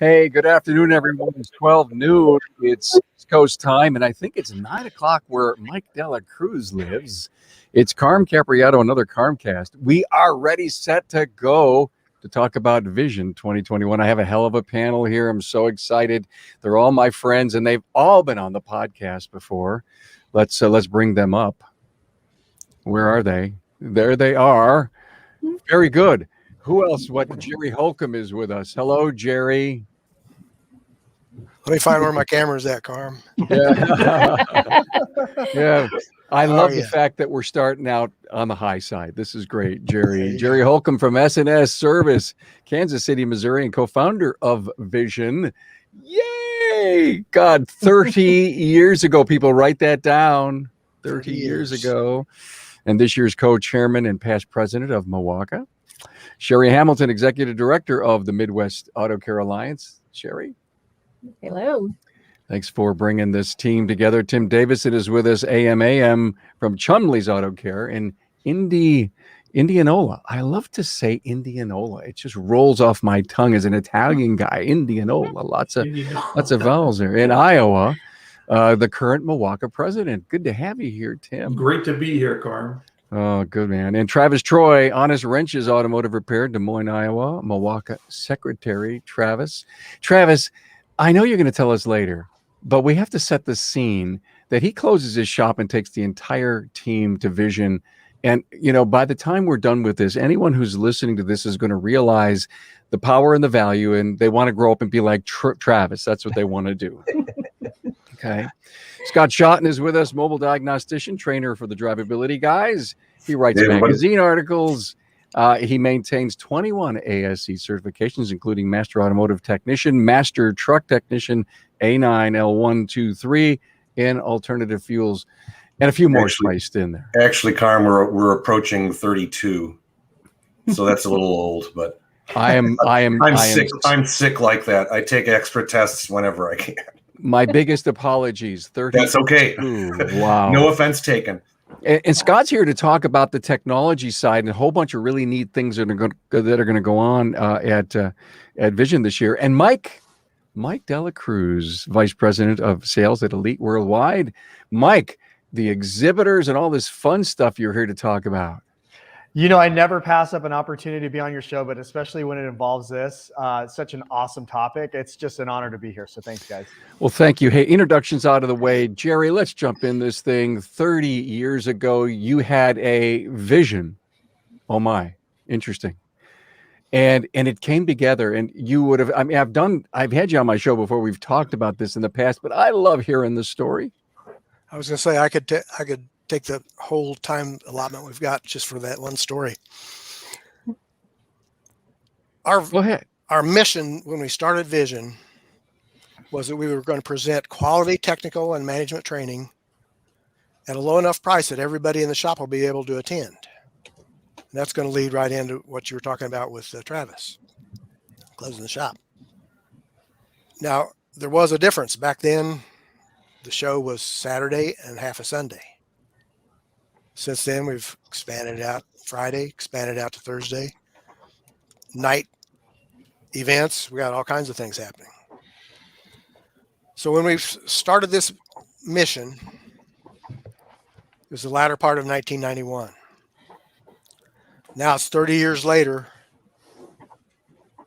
Hey, good afternoon, everyone. It's 12 noon. It's East Coast time, and I think it's 9 o'clock where Mike Dela Cruz lives. It's Carm Capriato, another Carmcast. We are ready, set to go to talk about Vision 2021. I have a hell of a panel here. I'm so excited. They're all my friends, and they've all been on the podcast before. Let's bring them up. Where are they? There they are. Very good. Who else? What? Jerry Holcomb is with us. Hello, Jerry. Let me find where my camera's at, Carm. Yeah. Yeah. I How love are the ya? fact that we're starting out on the high side. This is great, Jerry. Jerry Holcomb from S&S Service, Kansas City, Missouri, and co-founder of Vision. Yay! God, 30 years ago. People write that down. 30 years ago. And this year's co-chairman and past president of Milwaukee. Sherry Hamilton, executive director of the Midwest Auto Care Alliance. Sherry? Hello. Thanks for bringing this team together. Tim Davison is with us, AM from Chumley's Auto Care in Indianola. I love to say Indianola. It just rolls off my tongue as an Italian guy. Indianola, lots of vowels there. In Iowa, the current Milwaukee president. Good to have you here, Tim. Great to be here, Carm. Oh, good man. And Travis Troy, Honest Wrenches Automotive Repair, Des Moines, Iowa, Milwaukee secretary. Travis, I know you're going to tell us later, but we have to set the scene that he closes his shop and takes the entire team to Vision. And, by the time we're done with this, anyone who's listening to this is going to realize the power and the value, and they want to grow up and be like Travis. That's what they want to do. Okay. Scott Shotton is with us, mobile diagnostician, trainer for the Drivability Guys. He writes magazine articles. He maintains 21 ASE certifications, including Master Automotive Technician, Master Truck Technician, A9, L1, 2, 3, and alternative fuels, and a few more spiced in there. Actually, Carm, we're approaching 32, so that's a little old. But I'm sick. I'm sick like that. I take extra tests whenever I can. My biggest apologies. 32. That's okay. Wow. No offense taken. And Scott's here to talk about the technology side and a whole bunch of really neat things that are going to go on at Vision this year. And Mike Dela Cruz, vice president of sales at Elite Worldwide. Mike, the exhibitors and all this fun stuff you're here to talk about. I never pass up an opportunity to be on your show, but especially when it involves this, such an awesome topic. It's just an honor to be here. So thanks, guys. Well, thank you. Hey, introductions out of the way. Jerry, let's jump in this thing. 30 years ago, you had a vision. Oh my, interesting. And it came together, and you would have, I've had you on my show before. We've talked about this in the past, but I love hearing the story. I was going to say I could take the whole time allotment we've got just for that one story. Go ahead. Our mission when we started Vision was that we were going to present quality technical and management training at a low enough price that everybody in the shop will be able to attend. And that's going to lead right into what you were talking about with Travis, closing the shop. Now, there was a difference. Back then, the show was Saturday and half a Sunday. Since then, we've expanded out Friday, expanded out to Thursday. Night events, we got all kinds of things happening. So when we started this mission, it was the latter part of 1991. Now it's 30 years later,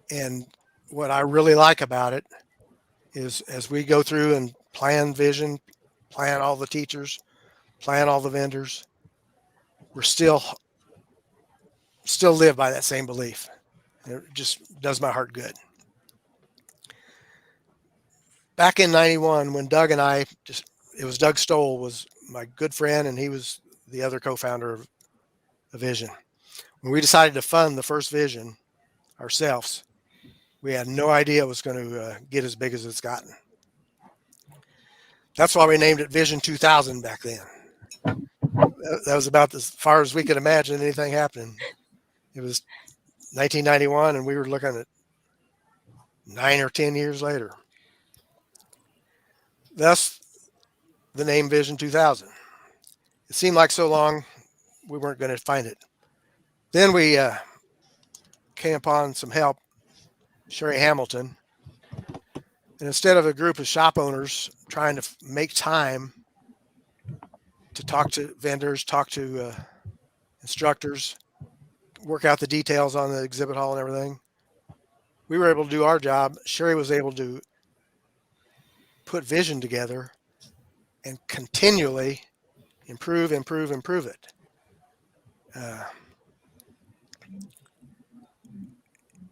and what I really like about it is as we go through and plan Vision, plan all the teachers, plan all the vendors, we're still live by that same belief. It just does my heart good. Back in 91, when Doug and it was Doug Stoll was my good friend, and he was the other co-founder of Vision. When we decided to fund the first Vision ourselves, we had no idea it was going to get as big as it's gotten. That's why we named it Vision 2000 back then. That was about as far as we could imagine anything happening. It was 1991, and we were looking at 9 or 10 years later. Thus, the name Vision 2000. It seemed like so long we weren't going to find it. Then we came upon some help. Sherry Hamilton And instead of a group of shop owners trying to make time to talk to vendors, talk to instructors, work out the details on the exhibit hall and everything, we were able to do our job. Sherry was able to put vision together and continually improve it.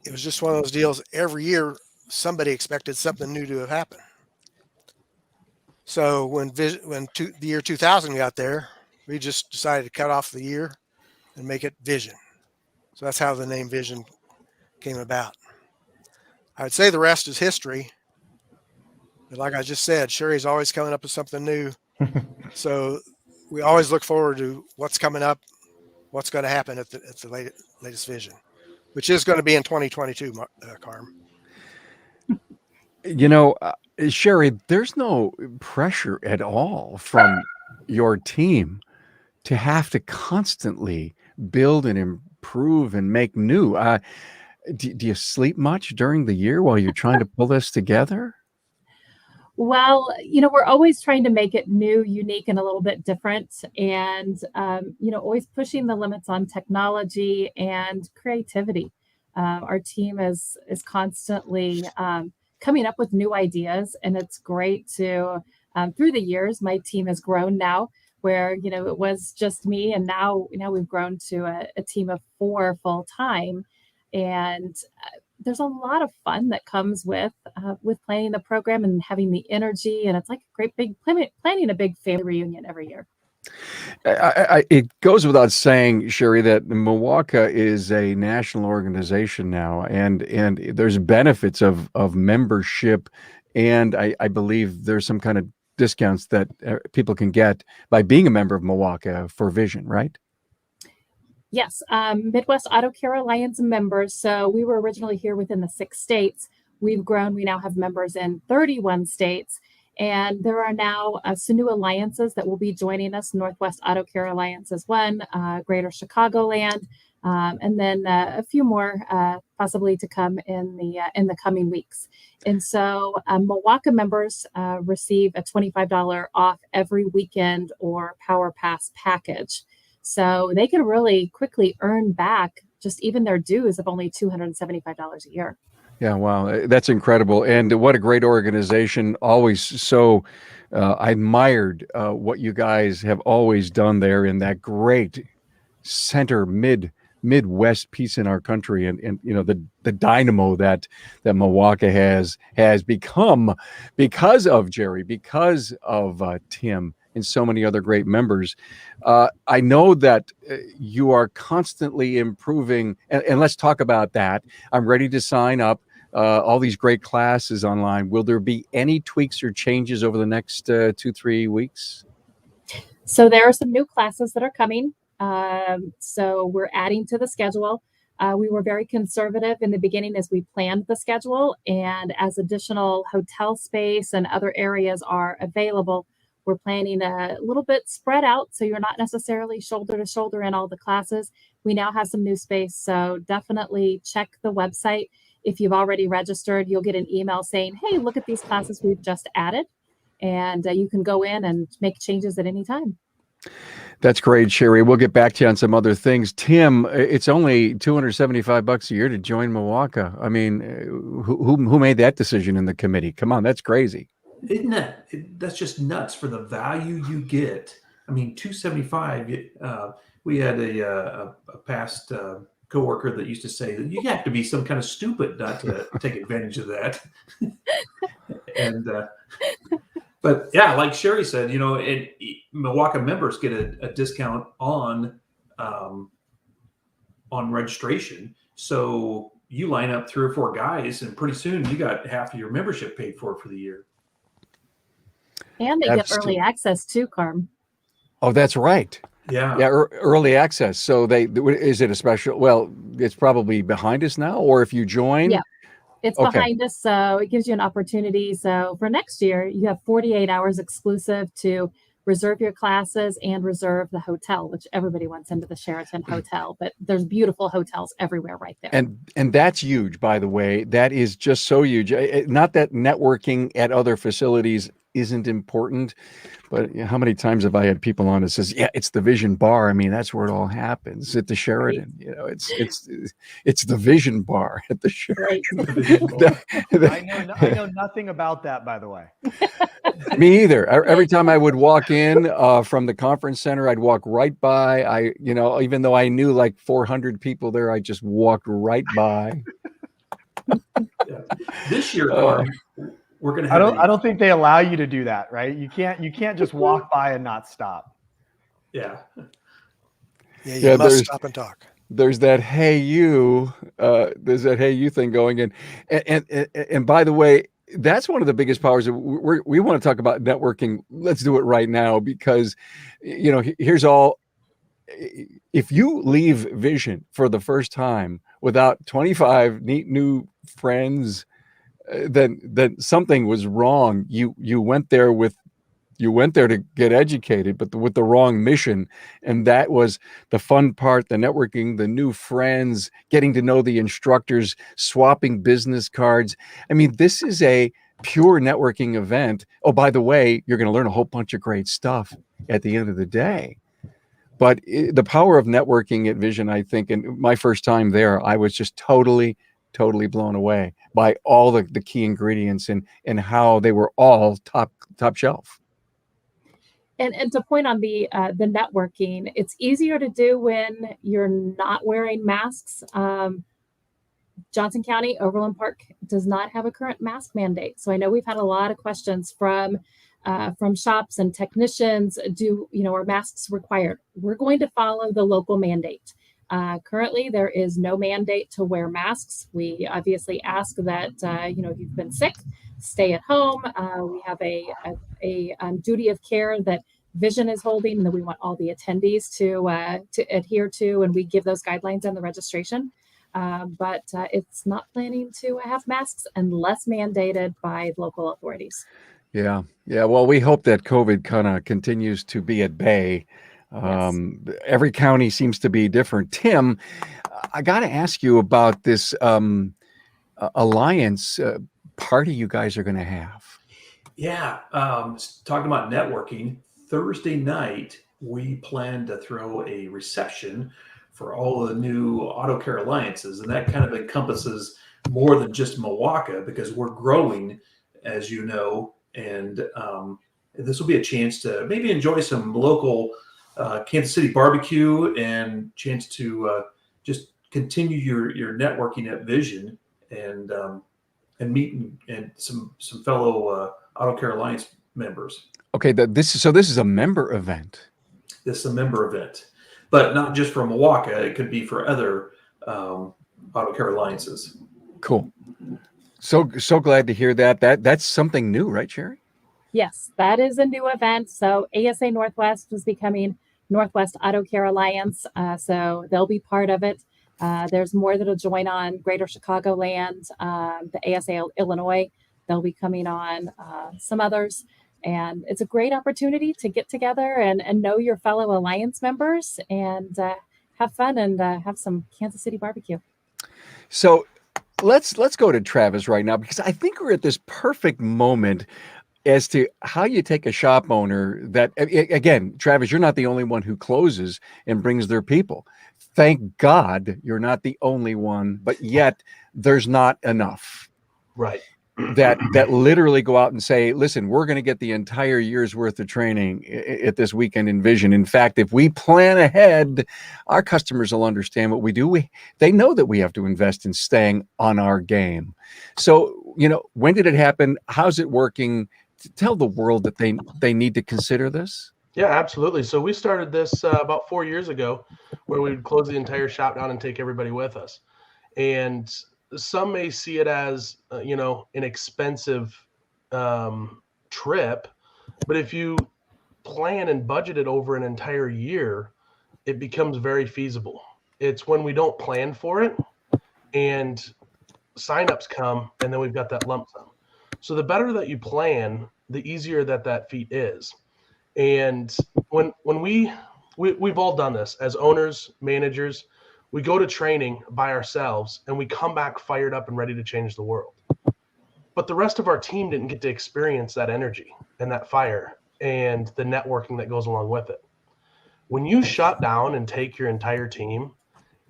It was just one of those deals. Every year, somebody expected something new to have happened. So when the year 2000 got there, we just decided to cut off the year and make it Vision. So that's how the name Vision came about. I would say the rest is history. But like I just said, Sherry's always coming up with something new. So we always look forward to what's coming up, what's going to happen at the latest Vision, which is going to be in 2022, Carm. You know, Sherry, there's no pressure at all from your team to have to constantly build and improve and make new. Do you sleep much during the year while you're trying to pull this together? Well, we're always trying to make it new, unique, and a little bit different. And, always pushing the limits on technology and creativity. Our team is constantly coming up with new ideas, and it's great to, through the years, my team has grown now where, it was just me, and now we've grown to a team of 4 full time. And there's a lot of fun that comes with planning the program and having the energy. And it's like a great big planning a big family reunion every year. It goes without saying, Sherry, that Milwaukee is a national organization now, and there's benefits of membership, and I believe there's some kind of discounts that people can get by being a member of Milwaukee for Vision, right? Yes, Midwest Auto Care Alliance members. So we were originally here within the 6 states. We've grown. We now have members in 31 states. And there are now some new alliances that will be joining us. Northwest Auto Care Alliance is one, Greater Chicagoland, and then a few more possibly to come in the coming weeks. And so Milwaukee members receive a $25 off every weekend or Power Pass package. So they can really quickly earn back just even their dues of only $275 a year. Yeah, wow, that's incredible. And what a great organization. Always so I admired what you guys have always done there in that great center Midwest piece in our country. And the dynamo that Milwaukee has become because of Jerry, because of Tim, and so many other great members. I know that you are constantly improving, and let's talk about that. I'm ready to sign up. All these great classes online. Will there be any tweaks or changes over the next 2-3 weeks? So there are some new classes that are coming. So we're adding to the schedule. We were very conservative in the beginning as we planned the schedule, and as additional hotel space and other areas are available, we're planning a little bit spread out, so you're not necessarily shoulder to shoulder in all the classes. We now have some new space, so definitely check the website. If you've already registered, you'll get an email saying, hey, look at these classes we've just added, and you can go in and make changes at any time. That's great, Sherry. We'll get back to you on some other things. Tim, it's only $275 a year to join Milwaukee. I mean, who made that decision in the committee? Come on, that's crazy. Isn't that that's just nuts for the value you get? I mean, $275. We had a past coworker that used to say that you have to be some kind of stupid not to take advantage of that. And but yeah, like Sherry said, Milwaukee members get a discount on registration. So you line up 3 or 4 guys, and pretty soon you got half of your membership paid for the year. And they get early access too, Carm. Oh, that's right. Yeah. Yeah, early access. So is it a special? Well, it's probably behind us now, or if you join. Yeah, it's behind us. So it gives you an opportunity. So for next year, you have 48 hours exclusive to reserve your classes and reserve the hotel, which everybody wants into the Sheraton Hotel, but there's beautiful hotels everywhere right there. And that's huge, by the way. That is just so huge. Not that networking at other facilities isn't important, but how many times have I had people on that says, "Yeah, it's the Vision Bar." I mean, that's where it all happens at the Sheraton. Right. You know, it's the Vision Bar at the Sheraton. Right. I know nothing about that, by the way. Me either. Every time I would walk in from the conference center, I'd walk right by. Even though I knew like 400 people there, I just walked right by. Yeah. This year, Carm, we're going to have. I don't think they allow you to do that, right? You can't just walk by and not stop. Yeah. Yeah, you must stop and talk. There's that hey you thing going in, and by the way, that's one of the biggest powers. We want to talk about networking. Let's do it right now, because here's all. If you leave Vision for the first time without 25 neat new friends, then something was wrong. You went there to get educated, but with the wrong mission. And that was the fun part, the networking, the new friends, getting to know the instructors, swapping business cards. I mean, this is a pure networking event. Oh, by the way, you're going to learn a whole bunch of great stuff at the end of the day. But the power of networking at Vision, I think, and my first time there, I was just totally blown away by all the key ingredients and how they were all top shelf. And to point on the networking, it's easier to do when you're not wearing masks. Johnson County, Overland Park does not have a current mask mandate. So I know we've had a lot of questions from shops and technicians. Are masks required? We're going to follow the local mandate. Currently, there is no mandate to wear masks. We obviously ask that, if you've been sick, stay at home. We have a duty of care that Vision is holding, and that we want all the attendees to adhere to, and we give those guidelines in the registration. But it's not planning to have masks unless mandated by local authorities. Yeah. Well, we hope that COVID kind of continues to be at bay. Yes. Every county seems to be different. Tim, I got to ask you about this alliance party you guys are going to have. Yeah. Talking about networking, Thursday night, we plan to throw a reception for all the new Auto Care Alliances. And that kind of encompasses more than just Milwaukee, because we're growing, as you know, and this will be a chance to maybe enjoy some local Kansas City barbecue and chance to just continue your networking at Vision and meet and some fellow Auto Care Alliance members. Okay, this is a member event. This is a member event, but not just for Milwaukee. It could be for other Auto Care Alliances. Cool. So glad to hear that. That's something new, right, Sherry? Yes, that is a new event. So ASA Northwest is becoming Northwest Auto Care Alliance. So they'll be part of it. There's more that'll join on Greater Chicagoland, the ASA Illinois. They'll be coming on, some others. And it's a great opportunity to get together and know your fellow Alliance members and have fun and have some Kansas City barbecue. So let's go to Travis right now, because I think we're at this perfect moment as to how you take a shop owner that, again, Travis, you're not the only one who closes and brings their people. Thank God you're not the only one, but yet there's not enough. Right. That literally go out and say, listen, we're going to get the entire year's worth of training at this weekend in Vision. In fact, if we plan ahead, our customers will understand what we do. They know that we have to invest in staying on our game. So, when did it happen? How's it working? Tell the world that they need to consider this. Yeah, absolutely. So we started this about 4 years ago, where we would close the entire shop down and take everybody with us. And some may see it as, an expensive trip, but if you plan and budget it over an entire year, it becomes very feasible. It's when we don't plan for it and signups come, and then we've got that lump sum. So the better that you plan, the easier that feat is. And when we've all done this as owners, managers, we go to training by ourselves and we come back fired up and ready to change the world. But the rest of our team didn't get to experience that energy and that fire and the networking that goes along with it. When you shut down and take your entire team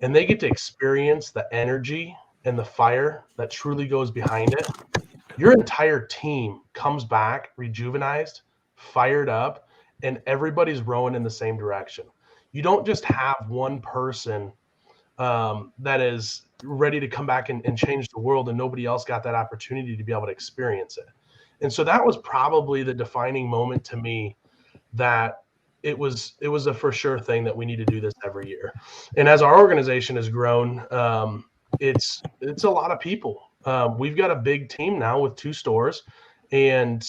and they get to experience the energy and the fire that truly goes behind it, your entire team comes back rejuvenized, fired up, and everybody's rowing in the same direction. You don't just have one person that is ready to come back and change the world, and nobody else got that opportunity to be able to experience it. And so that was probably the defining moment to me, that it was a for sure thing that we need to do this every year. And as our organization has grown, it's a lot of people. We've got a big team now with 2 stores, and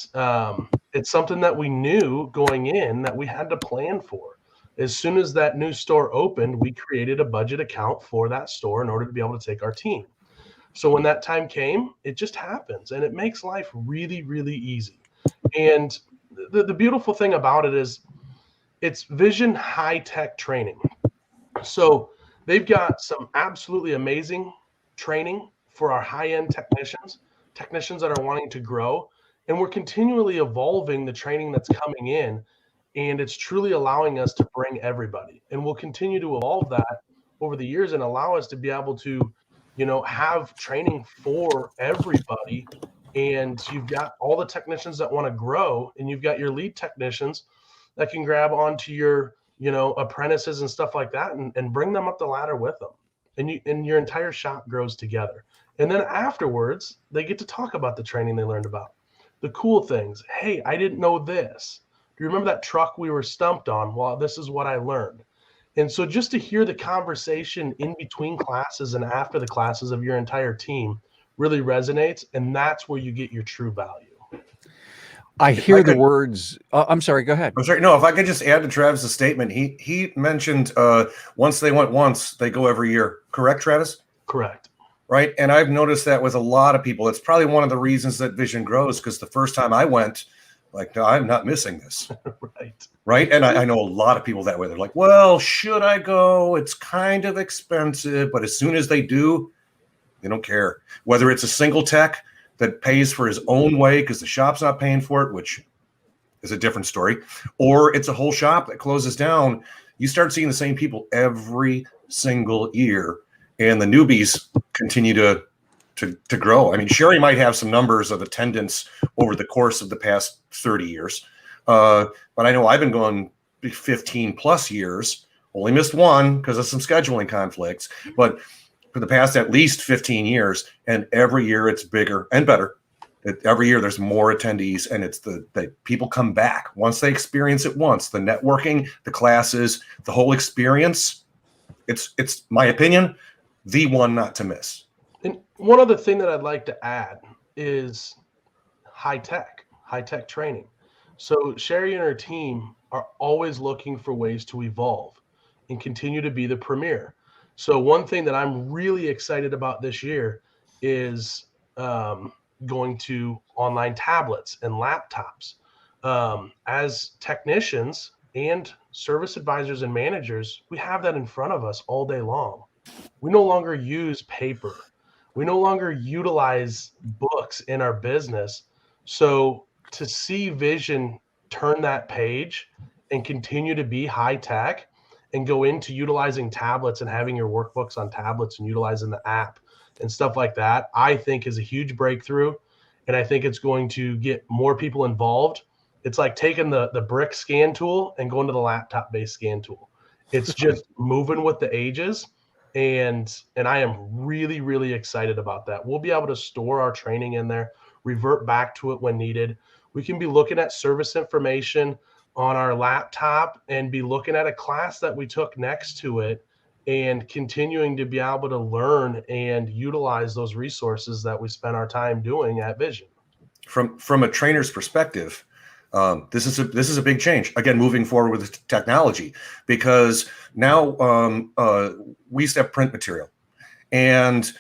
it's something that we knew going in that we had to plan for. As soon as that new store opened, we created a budget account for that store in order to be able to take our team. So when that time came, it just happens, and it makes life really, really easy. And the beautiful thing about it is it's Vision high-tech training. So they've got some absolutely amazing training for our high-end technicians that are wanting to grow. And we're continually evolving the training that's coming in, and it's truly allowing us to bring everybody. And we'll continue to evolve that over the years and allow us to be able to, have training for everybody. And you've got all the technicians that want to grow, and you've got your lead technicians that can grab onto your, apprentices and stuff like that and bring them up the ladder with them. And your entire shop grows together. And then afterwards, they get to talk about the training they learned about, the cool things. Hey, I didn't know this. Do you remember that truck we were stumped on? Well, this is what I learned. And so just to hear the conversation in between classes and after the classes of your entire team really resonates. And that's where you get your true value. I hear the words. I'm sorry. Go ahead. I'm sorry. No, if I could just add to Travis's statement, he mentioned once they went once, they go every year. Correct, Travis? Correct. Right. And I've noticed that with a lot of people. It's probably one of the reasons that Vision grows, because the first time I went, like, no, I'm not missing this. Right. Right. And I know a lot of people that way. They're like, well, should I go? It's kind of expensive. But as soon as they do, they don't care. Whether it's a single tech that pays for his own way because the shop's not paying for it, which is a different story, or it's a whole shop that closes down, you start seeing the same people every single year, and the newbies continue to grow. I mean, Sherry might have some numbers of attendance over the course of the past 30 years, but I know I've been going 15 plus years, only missed one because of some scheduling conflicts, but for the past at least 15 years, and every year it's bigger and better. Every year there's more attendees, and it's the people come back once they experience it once. The networking, the classes, the whole experience. It's my opinion, the one not to miss. And one other thing that I'd like to add is high tech training. So Sherry and her team are always looking for ways to evolve and continue to be the premier. So one thing that I'm really excited about this year is going to online tablets and laptops. As technicians and service advisors and managers, we have that in front of us all day long. We no longer use paper. We no longer utilize books in our business. So to see Vision turn that page and continue to be high tech and go into utilizing tablets and having your workbooks on tablets and utilizing the app and stuff like that, I think is a huge breakthrough. And I think it's going to get more people involved. It's like taking the brick scan tool and going to the laptop-based scan tool. It's just moving with the ages. And I am really, really excited about that. We'll be able to store our training in there, revert back to it when needed. We can be looking at service information on our laptop and be looking at a class that we took next to it and continuing to be able to learn and utilize those resources that we spent our time doing at Vision. From a trainer's perspective, this is a big change. Again, moving forward with technology, because now we used to have print material, and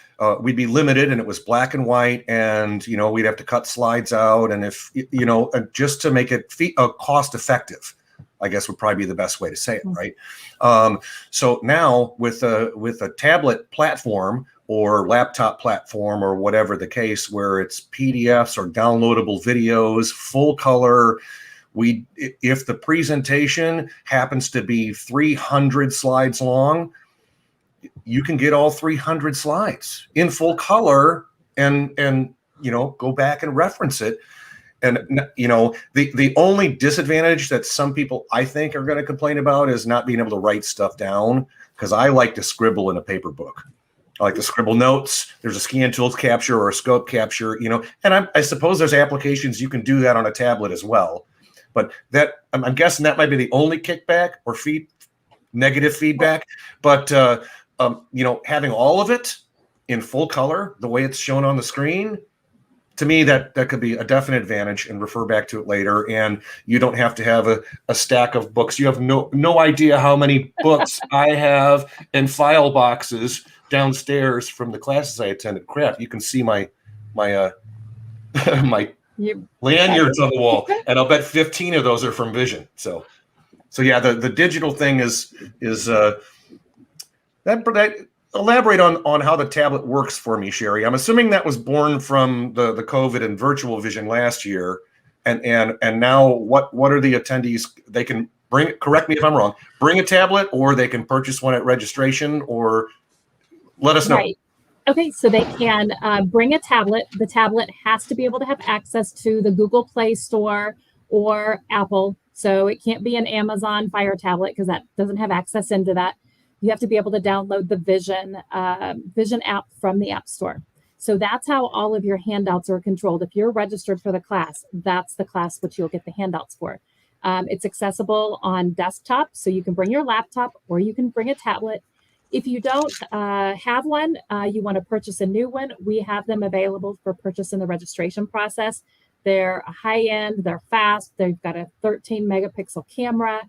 we'd be limited, and it was black and white, and we'd have to cut slides out, and if just to make it cost effective. I guess would probably be the best way to say it, right? So now with a tablet platform or laptop platform or whatever the case, where it's PDFs or downloadable videos, full color, if the presentation happens to be 300 slides long, you can get all 300 slides in full color and go back and reference it. And the only disadvantage that some people I think are going to complain about is not being able to write stuff down, because I like to scribble in a paper book. I like to scribble notes. There's a scan tools capture or a scope capture, and I suppose there's applications you can do that on a tablet as well. But that, I'm guessing that might be the only kickback or negative feedback. But having all of it in full color, the way it's shown on the screen, to me, that could be a definite advantage, and refer back to it later. And you don't have to have a stack of books. You have no idea how many books I have and file boxes downstairs from the classes I attended. Crap, you can see my my lanyards on the wall, and I'll bet 15 of those are from Vision. So yeah, the digital thing is that. Elaborate on how the tablet works for me, Sherry. I'm assuming that was born from the COVID and virtual Vision last year, and now what are the attendees? They can bring, correct me if I'm wrong, bring a tablet, or they can purchase one at registration, or let us know. Right. Okay, so they can bring a tablet. The tablet has to be able to have access to the Google Play Store or Apple. So it can't be an Amazon Fire tablet, because that doesn't have access into that. You have to be able to download the Vision app from the App Store. So that's how all of your handouts are controlled. If you're registered for the class, that's the class which you'll get the handouts for. It's accessible on desktop, so you can bring your laptop or you can bring a tablet. If you don't have one, you want to purchase a new one, we have them available for purchase in the registration process. They're high-end, they're fast, they've got a 13-megapixel camera.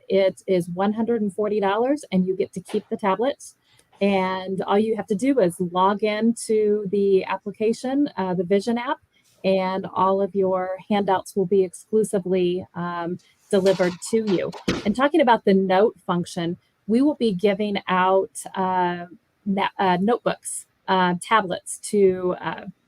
It is $140, and you get to keep the tablets. And all you have to do is log into the application, the Vision app, and all of your handouts will be exclusively delivered to you. And talking about the note function, we will be giving out notebooks, tablets, to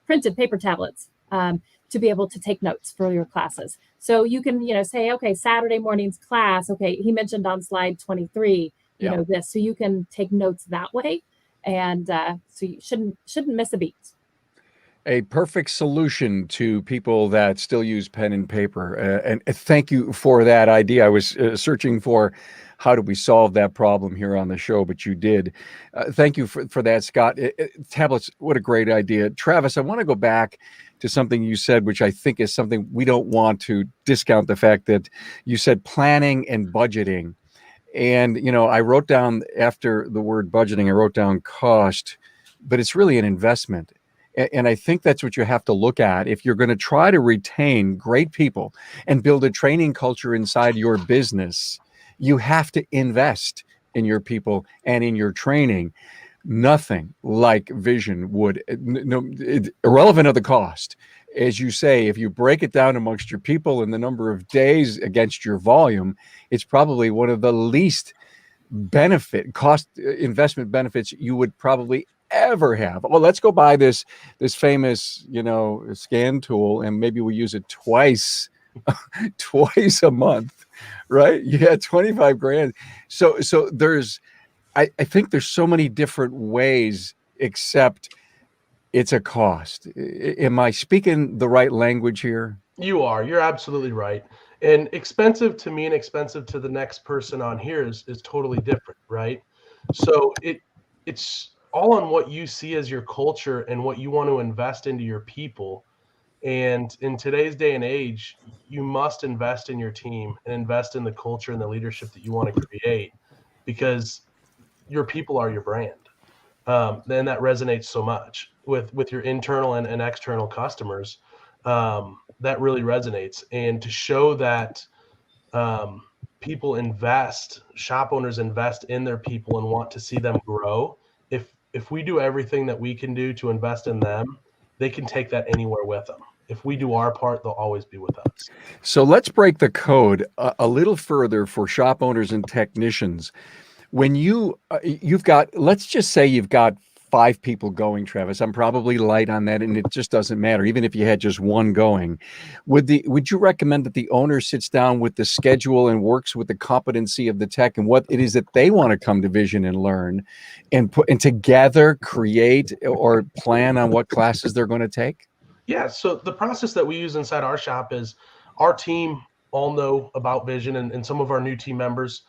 printed paper tablets, to be able to take notes for your classes. So you can, say, okay, Saturday morning's class. Okay, he mentioned on slide 23, this. So you can take notes that way, and so you shouldn't miss a beat. A perfect solution to people that still use pen and paper. And thank you for that idea. I was searching for how do we solve that problem here on the show, but you did. Thank you for that, Scott. Tablets, what a great idea. Travis, I want to go back to something you said, which I think is something we don't want to discount, the fact that you said planning and budgeting. And, I wrote down, after the word budgeting, I wrote down cost, but it's really an investment. And I think that's what you have to look at if you're going to try to retain great people and build a training culture inside your business. You have to invest in your people and in your training. Nothing like Vision would, irrelevant of the cost. As you say, if you break it down amongst your people and the number of days against your volume, it's probably one of the least investment benefits you would probably ever have. Well, let's go buy this famous, scan tool, and maybe we use it twice a month, right? Yeah, 25 grand. So there's, I think there's so many different ways, except it's a cost. Am I speaking the right language here? You are. You're absolutely right. And expensive to me and expensive to the next person on here is totally different, right? So it's all on what you see as your culture and what you want to invest into your people. And in today's day and age, you must invest in your team and invest in the culture and the leadership that you want to create, because your people are your brand. Then that resonates so much with your internal and external customers. That really resonates. And to show that people invest, shop owners invest in their people and want to see them grow. If we do everything that we can do to invest in them, they can take that anywhere with them. if we do our part, they'll always be with us. So let's break the code a little further for shop owners and technicians. When you've got, let's just say you've got 5 people going, Travis. I'm probably light on that, and it just doesn't matter. Even if you had just one going, would you recommend that the owner sits down with the schedule and works with the competency of the tech and what it is that they want to come to Vision and learn, and together create or plan on what classes they're going to take? Yeah. So the process that we use inside our shop is our team all know about Vision, and some of our new team members.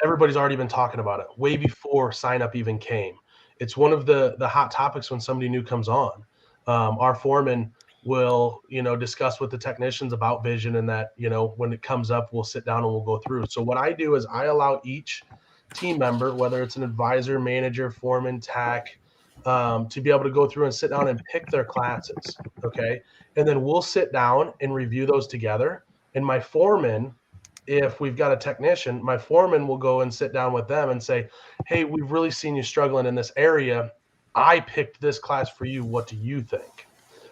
Everybody's already been talking about it way before sign up even came. It's one of the hot topics when somebody new comes on. Our foreman will, discuss with the technicians about Vision, and that, when it comes up, we'll sit down and we'll go through. So what I do is I allow each team member, whether it's an advisor, manager, foreman, tech, to be able to go through and sit down and pick their classes. Okay. And then we'll sit down and review those together. And my foreman, if we've got a technician, my foreman will go and sit down with them and say, hey, we've really seen you struggling in this area. I picked this class for you. What do you think?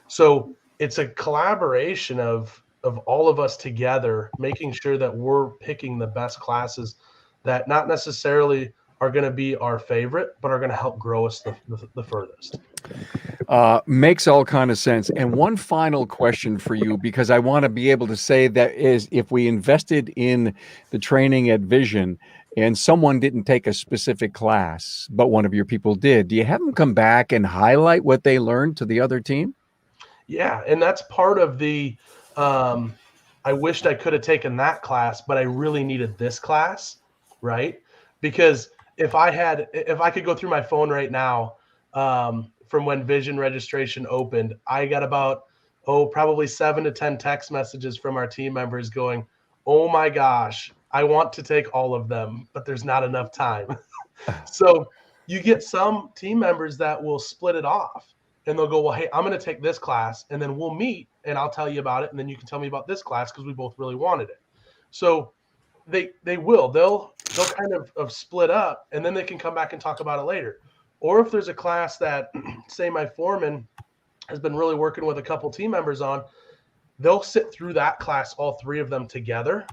So it's a collaboration of all of us together, making sure that we're picking the best classes that not necessarily are going to be our favorite, but are going to help grow us the furthest. Makes all kind of sense. And one final question for you, because I want to be able to say that is, if we invested in the training at Vision and someone didn't take a specific class, but one of your people did, do you have them come back and highlight what they learned to the other team? Yeah. And that's part of the, I wished I could have taken that class, but I really needed this class, right? Because if I could go through my phone right now, from when Vision registration opened, I got about, probably 7 to 10 text messages from our team members going, oh my gosh, I want to take all of them, but there's not enough time. So you get some team members that will split it off, and they'll go, well, hey, I'm going to take this class, and then we'll meet and I'll tell you about it. And then you can tell me about this class, because we both really wanted it. So they'll kind of split up, and then they can come back and talk about it later. Or if there's a class that, say, my foreman has been really working with a couple team members on, they'll sit through that class, all 3 of them together.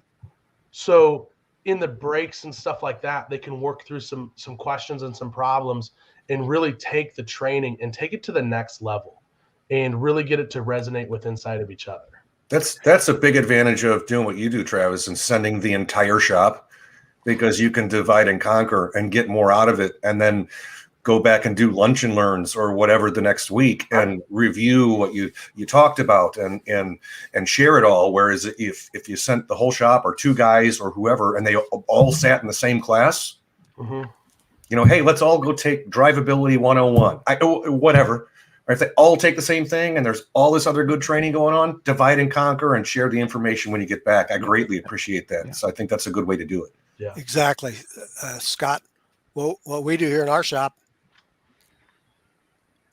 So in the breaks and stuff like that, they can work through some questions and some problems and really take the training and take it to the next level and really get it to resonate with inside of each other. That's a big advantage of doing what you do, Travis, and sending the entire shop, because you can divide and conquer and get more out of it, and then go back and do lunch and learns or whatever the next week and review what you talked about and share it all. Whereas if you sent the whole shop or 2 guys or whoever, and they all sat in the same class, hey, let's all go take drivability 101, whatever. Or if they all take the same thing and there's all this other good training going on, divide and conquer and share the information when you get back. I greatly appreciate that. Yeah. So I think that's a good way to do it. Yeah, exactly. Scott, well, what we do here in our shop,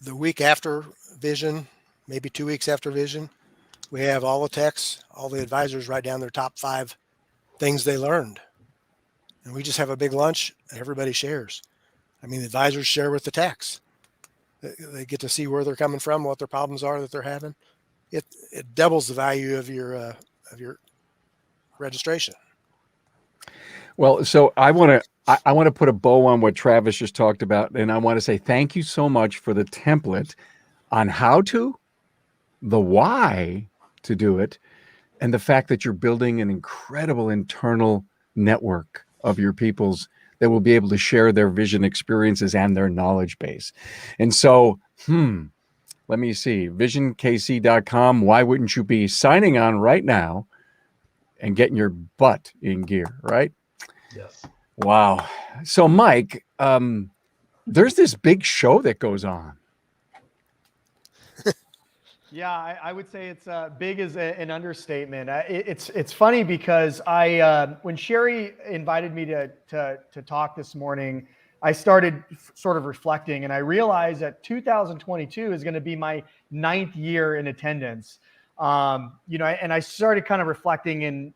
the week after Vision, maybe 2 weeks after Vision, we have all the techs, all the advisors write down their top 5 things they learned. And we just have a big lunch and everybody shares. I mean, the advisors share with the techs. They get to see where they're coming from, what their problems are that they're having. It doubles the value of your registration. Well, so I want to put a bow on what Travis just talked about, and I want to say thank you so much for the template on how to, the why to do it, and the fact that you're building an incredible internal network of your peoples that will be able to share their Vision experiences and their knowledge base. And so, let me see, visionkc.com. Why wouldn't you be signing on right now and getting your butt in gear, right? Yes. Wow. So, Mike, there's this big show that goes on. Yeah, I would say it's big as an understatement. It's funny because when Sherry invited me to talk this morning, I started sort of reflecting, and I realized that 2022 is going to be my 9th year in attendance. And I started kind of reflecting in,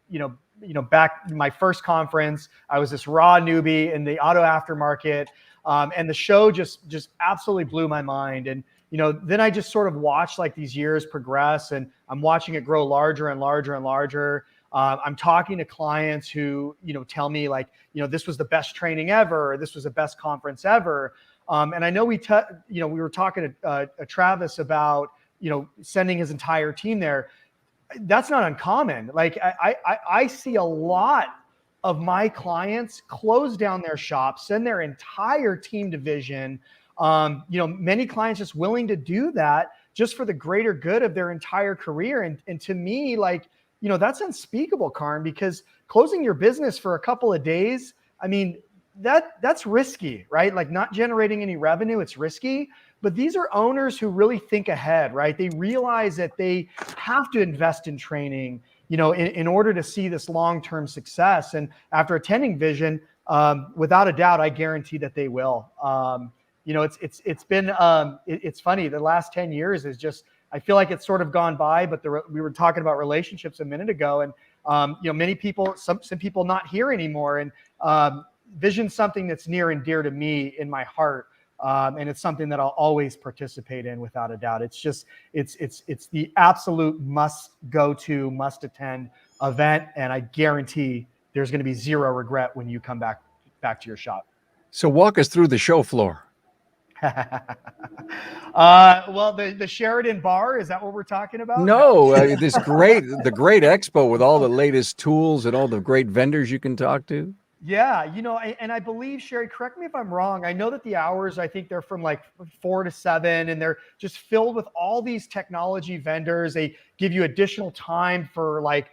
back in my first conference, I was this raw newbie in the auto aftermarket, and the show just absolutely blew my mind. And then I just sort of watch like these years progress, and I'm watching it grow larger and larger and larger. I'm talking to clients who, tell me like, this was the best training ever, or this was the best conference ever. And I know we were talking to Travis about, sending his entire team there. That's not uncommon. Like I see a lot of my clients close down their shops, send their entire team to Vision. Many clients just willing to do that just for the greater good of their entire career. And to me, like, that's unspeakable, Carm, because closing your business for a couple of days, I mean, that's risky, right? Like not generating any revenue, it's risky. But these are owners who really think ahead, right? They realize that they have to invest in training, in order to see this long-term success. And after attending Vision, without a doubt, I guarantee that they will. It's funny. The last 10 years is just, I feel like it's sort of gone by, but we were talking about relationships a minute ago, and many people, some people not here anymore. And Vision's something that's near and dear to me in my heart. And it's something that I'll always participate in without a doubt. It's just, it's the absolute must attend event. And I guarantee there's going to be zero regret when you come back to your shop. So walk us through the show floor. Well, the Sheridan bar, is that what we're talking about? No, the great expo with all the latest tools and all the great vendors you can talk to. Yeah, and I believe, Sherry, correct me if I'm wrong, I know that the hours, I think they're from like 4 to 7, and they're just filled with all these technology vendors. They give you additional time for like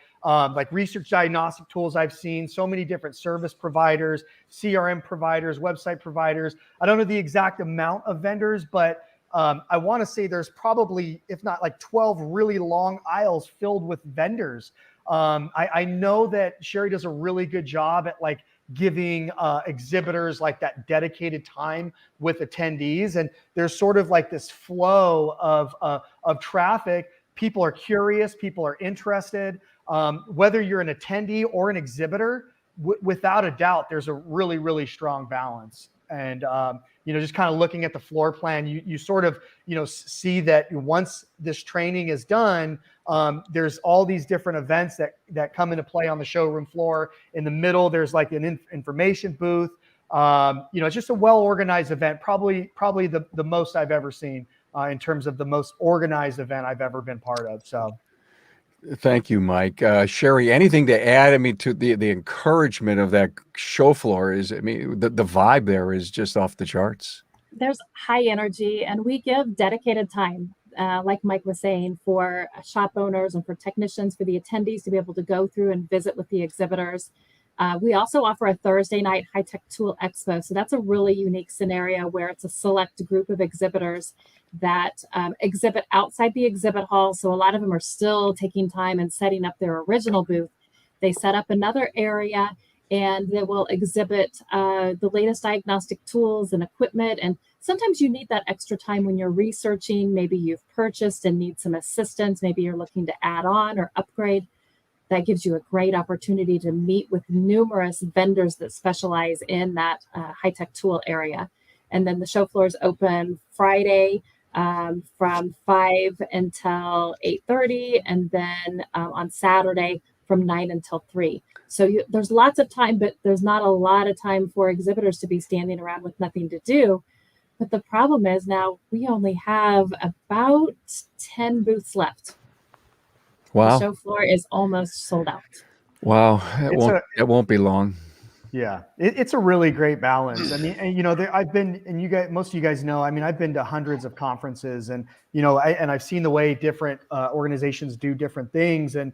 research diagnostic tools. I've seen so many different service providers, CRM providers, website providers. I don't know the exact amount of vendors, but I want to say there's probably, if not like 12 really long aisles filled with vendors. I know that Sherry does a really good job at like giving exhibitors like that dedicated time with attendees, and there's sort of like this flow of traffic. People are curious, people are interested. Whether you're an attendee or an exhibitor, without a doubt, there's a really, really strong balance. And just kind of looking at the floor plan, you sort of see that once this training is done, there's all these different events that come into play on the showroom floor. In the middle, there's like an information booth. It's just a well-organized event, probably the most I've ever seen in terms of the most organized event I've ever been part of. So. Thank you, Mike. Sherry, anything to add? I mean, to the encouragement of that show floor is, the vibe there is just off the charts. There's high energy, and we give dedicated time, like Mike was saying, for shop owners and for technicians, for the attendees to be able to go through and visit with the exhibitors. We also offer a Thursday night high-tech tool expo. So that's a really unique scenario where it's a select group of exhibitors that exhibit outside the exhibit hall. So a lot of them are still taking time and setting up their original booth. They set up another area and they will exhibit the latest diagnostic tools and equipment. And sometimes you need that extra time when you're researching. Maybe you've purchased and need some assistance. Maybe you're looking to add on or upgrade. That gives you a great opportunity to meet with numerous vendors that specialize in that high-tech tool area. And then the show floor is open Friday from 5 until 8:30, and then on Saturday from 9 until 3. So there's lots of time, but there's not a lot of time for exhibitors to be standing around with nothing to do. But the problem is now we only have about 10 booths left. Wow. The show floor is almost sold out. Wow. It won't be long. Yeah, it's a really great balance. I mean, and, I've been, and you guys, most of you guys know, I mean, I've been to hundreds of conferences, and I've seen the way different organizations do different things. And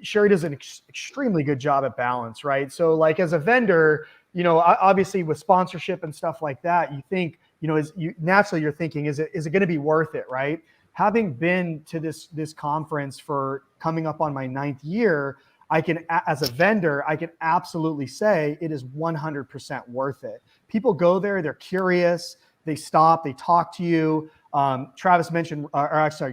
Sherry does an extremely good job at balance, right? So, like as a vendor, obviously with sponsorship and stuff like that, you think, naturally you're thinking, is it going to be worth it, right? Having been to this conference for coming up on my 9th year, as a vendor, I can absolutely say it is 100% worth it. People go there, they're curious, they stop, they talk to you. Travis mentioned,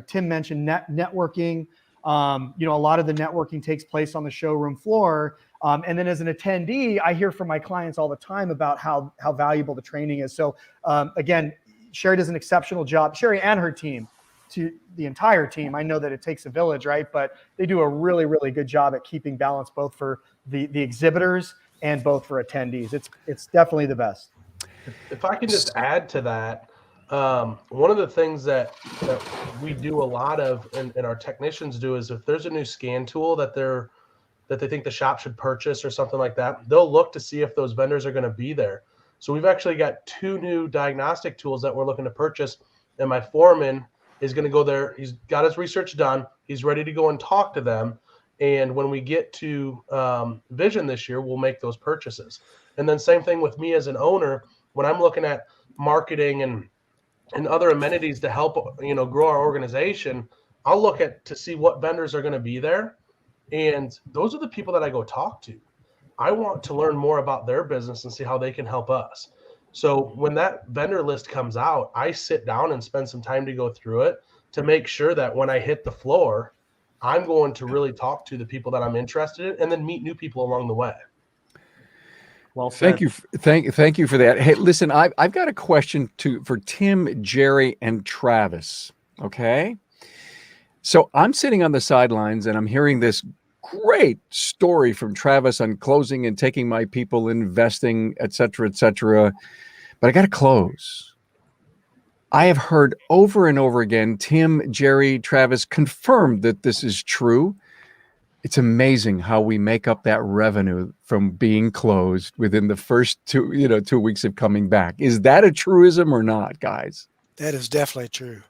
Tim mentioned networking. A lot of the networking takes place on the showroom floor. And then as an attendee, I hear from my clients all the time about how valuable the training is. So again, Sherry does an exceptional job. Sherry and her team, to the entire team. I know that it takes a village, right? But they do a really, really good job at keeping balance, both for the exhibitors and both for attendees. It's definitely the best. If I can just add to that, one of the things that we do a lot of, and our technicians do, is if there's a new scan tool that they think the shop should purchase or something like that, they'll look to see if those vendors are going to be there. So we've actually got 2 new diagnostic tools that we're looking to purchase, and my foreman is going to go there. He's got his research done. He's ready to go and talk to them. And when we get to Vision this year, we'll make those purchases. And then same thing with me as an owner, when I'm looking at marketing and other amenities to help, grow our organization, I'll look to see what vendors are going to be there. And those are the people that I go talk to. I want to learn more about their business and see how they can help us. So when that vendor list comes out, I sit down and spend some time to go through it to make sure that when I hit the floor, I'm going to really talk to the people that I'm interested in and then meet new people along the way. Well said. Thank you for that. Hey, listen, I've got a question for Tim, Jerry, and Travis. Okay. So I'm sitting on the sidelines and I'm hearing this great story from Travis on closing and taking my people, investing, et cetera, but I got to close. I have heard over and over again, Tim, Jerry, Travis confirmed that this is true. It's amazing how we make up that revenue from being closed within the first 2 weeks of coming back. Is that a truism or not, guys? That is definitely true.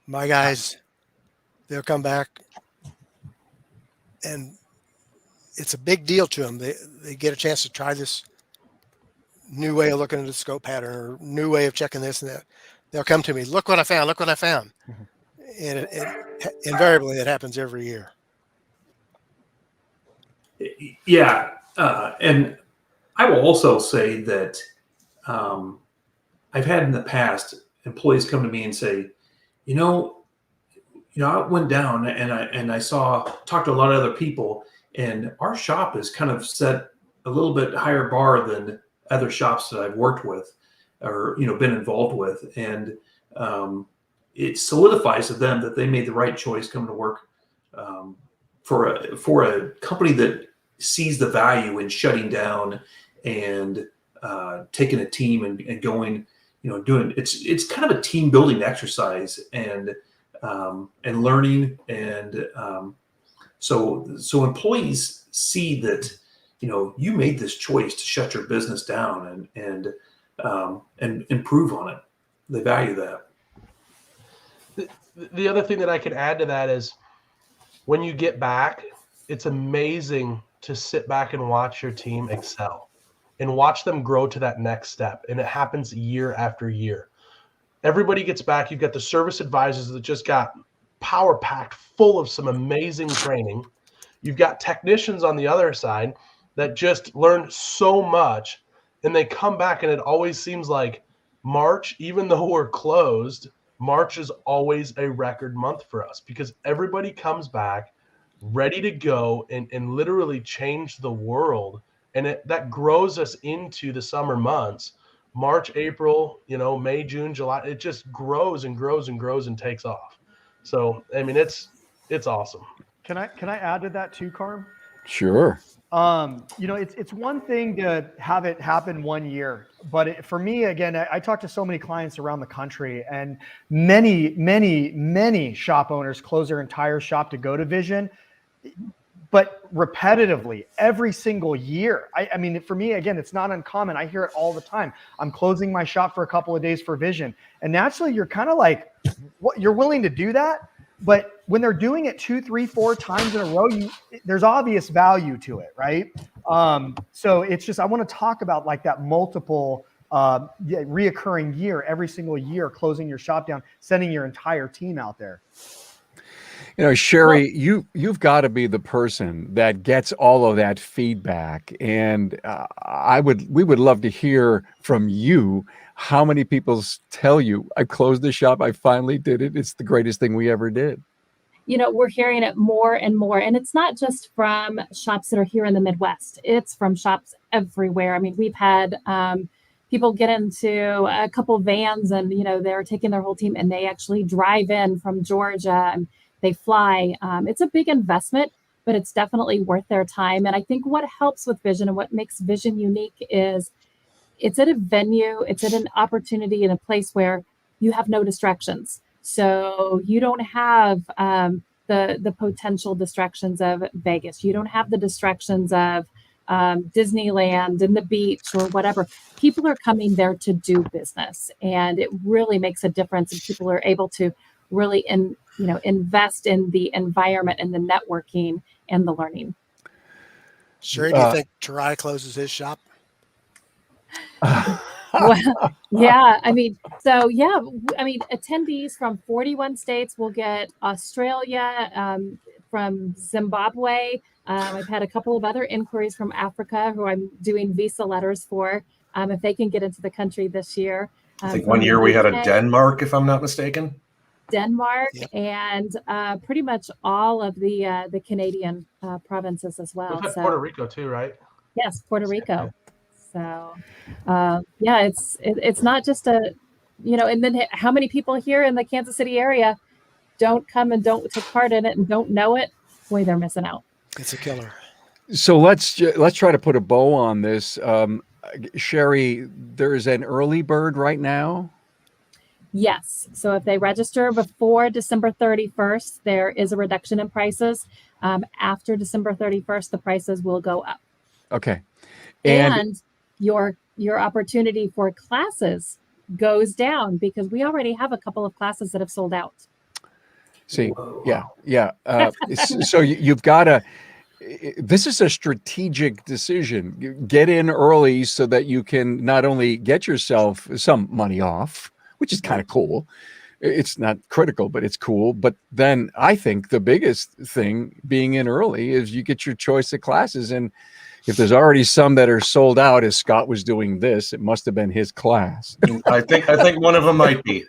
My guys, they'll come back, and it's a big deal to them. They get a chance to try this new way of looking at the scope pattern or new way of checking this and that. They'll come to me, look what I found, look what I found. And invariably, it happens every year. Yeah. And I will also say that I've had in the past employees come to me and say, I went down and I talked to a lot of other people, and our shop is kind of set a little bit higher bar than other shops that I've worked with or, been involved with. And it solidifies to them that they made the right choice coming to work for a company that sees the value in shutting down and taking a team and going, doing it's kind of a team building exercise and learning. And so employees see that, you made this choice to shut your business down and improve on it. They value that. The other thing that I could add to that is when you get back, it's amazing to sit back and watch your team excel and watch them grow to that next step. And it happens year after year. Everybody gets back. You've got the service advisors that just got power packed full of some amazing training. You've got technicians on the other side that just learned so much, and they come back, and it always seems like March, even though we're closed, March is always a record month for us because everybody comes back ready to go and literally change the world. And that grows us into the summer months, March, April, May, June, July. It just grows and grows and grows and takes off. So, I mean, it's awesome. Can I add to that too, Carm? Sure. It's one thing to have it happen one year, but for me, again, I talk to so many clients around the country, and many shop owners close their entire shop to go to Vision, but repetitively every single year. I mean, for me, again, it's not uncommon. I hear it all the time. I'm closing my shop for a couple of days for Vision, and naturally, you're kind of like, what? You're willing to do that? But when they're doing it 2, 3, 4 times in a row, there's obvious value to it, right? So it's just, I want to talk about like that multiple reoccurring year, every single year, closing your shop down, sending your entire team out there. Sherry, you've got to be the person that gets all of that feedback, and we would love to hear from you. How many people tell you, I closed the shop, I finally did it, it's the greatest thing we ever did? We're hearing it more and more, and it's not just from shops that are here in the Midwest. It's from shops everywhere. I mean, we've had people get into a couple vans and, they're taking their whole team and they actually drive in from Georgia and they fly. It's a big investment, but it's definitely worth their time. And I think what helps with Vision and what makes Vision unique is it's at a venue, it's at an opportunity in a place where you have no distractions. So you don't have the potential distractions of Vegas. You don't have the distractions of Disneyland and the beach or whatever. People are coming there to do business, and it really makes a difference. And people are able to really invest in the environment and the networking and the learning. Sherry, do you think Tarai closes his shop? Well, yeah, attendees from 41 states will get Australia, from Zimbabwe. I've had a couple of other inquiries from Africa who I'm doing visa letters for, if they can get into the country this year. I think one year we had a Denmark, if I'm not mistaken. Denmark, Yep. and pretty much all of the Canadian provinces as well. We've had Puerto Rico too, right? Yes, Puerto Rico. So, it's not just and then how many people here in the Kansas City area don't come and don't take part in it and don't know it? Boy, they're missing out. It's a killer. So let's try to put a bow on this. Sherry, there is an early bird right now. Yes. So if they register before December 31st, there is a reduction in prices. After December 31st, the prices will go up. Okay. And your opportunity for classes goes down because we already have a couple of classes that have sold out. See, whoa. Yeah. So you've got to, this is a strategic decision. Get in early so that you can not only get yourself some money off, which is kind of cool. It's not critical, but it's cool. But then I think the biggest thing being in early is you get your choice of classes. And if there's already some that are sold out, as Scott was doing this, it must have been his class. I think one of them might be.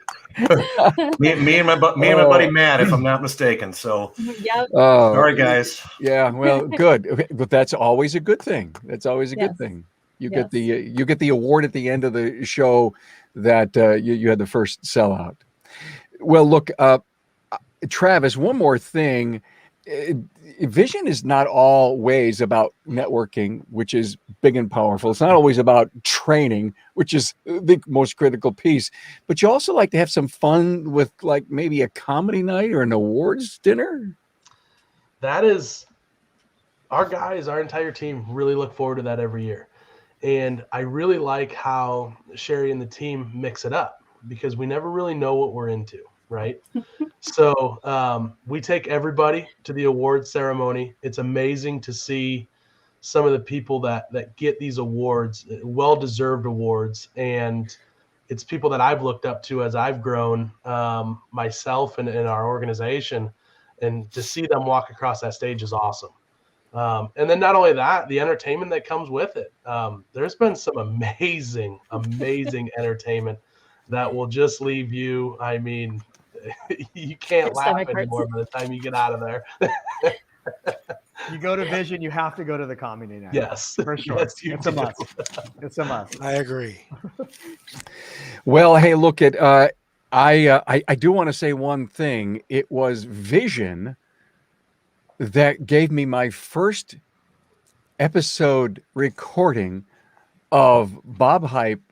me and my buddy Matt, if I'm not mistaken. So, Yep. Sorry, guys. Yeah, well, good, but that's always a good thing. That's always a Yes. good thing. You Yes. get the award at the end of the show that you had the first sellout. Well, look, Travis, one more thing. Vision is not always about networking, which is big and powerful. It's not always about training, which is the most critical piece. But you also like to have some fun with, like, maybe a comedy night or an awards dinner. That is, our guys, our entire team really look forward to that every year. And I really like how Sherry and the team mix it up because we never really know what we're into, right? So we take everybody to the awards ceremony. It's amazing to see some of the people that get these awards, well-deserved awards. And it's people that I've looked up to as I've grown myself and our organization. And to see them walk across that stage is awesome. And then not only that, the entertainment that comes with it. There's been some amazing entertainment that will just leave you, I mean, you can't laugh anymore by the time you get out of there. You go to Vision, you have to go to the comedy night. Yes, for sure. Yes, it's a must. It's a must. I agree. Well, hey, look at I do want to say one thing. It was Vision that gave me my first episode recording of Bob Hype,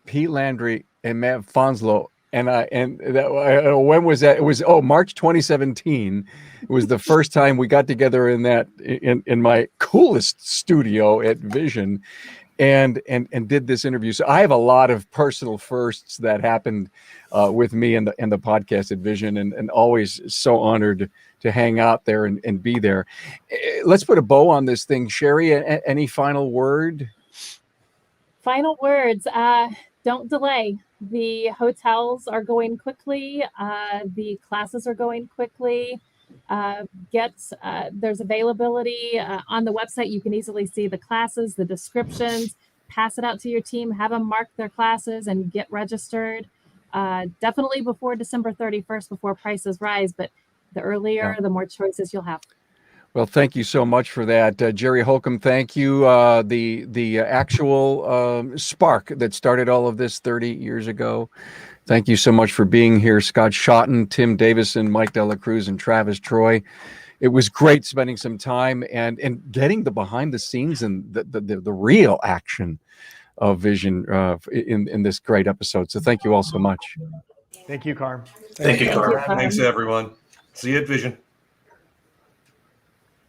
Pete Landry, and Matt Fonslow. And when was that? It was March 2017. It was the first time we got together in my coolest studio at Vision, and did this interview. So I have a lot of personal firsts that happened with me and the podcast at Vision, and always so honored to hang out there and be there. Let's put a bow on this thing, Sherry. Any final word? Final words. Don't delay. The hotels are going quickly. The classes are going quickly. There's availability on the website. You can easily see the classes, the descriptions, pass it out to your team, have them mark their classes and get registered. Definitely before December 31st, before prices rise, but the earlier, the more choices you'll have. Well, thank you so much for that, Jerry Holcomb. Thank you. The actual spark that started all of this 30 years ago. Thank you so much for being here, Scott Shotton, Tim Davison, Mike Dela Cruz, and Travis Troy. It was great spending some time and getting the behind the scenes and the real action of Vision in this great episode. So thank you all so much. Thank you, Carm. Thank you, Thank you, Carl. Carm. Thanks, everyone. See you at Vision.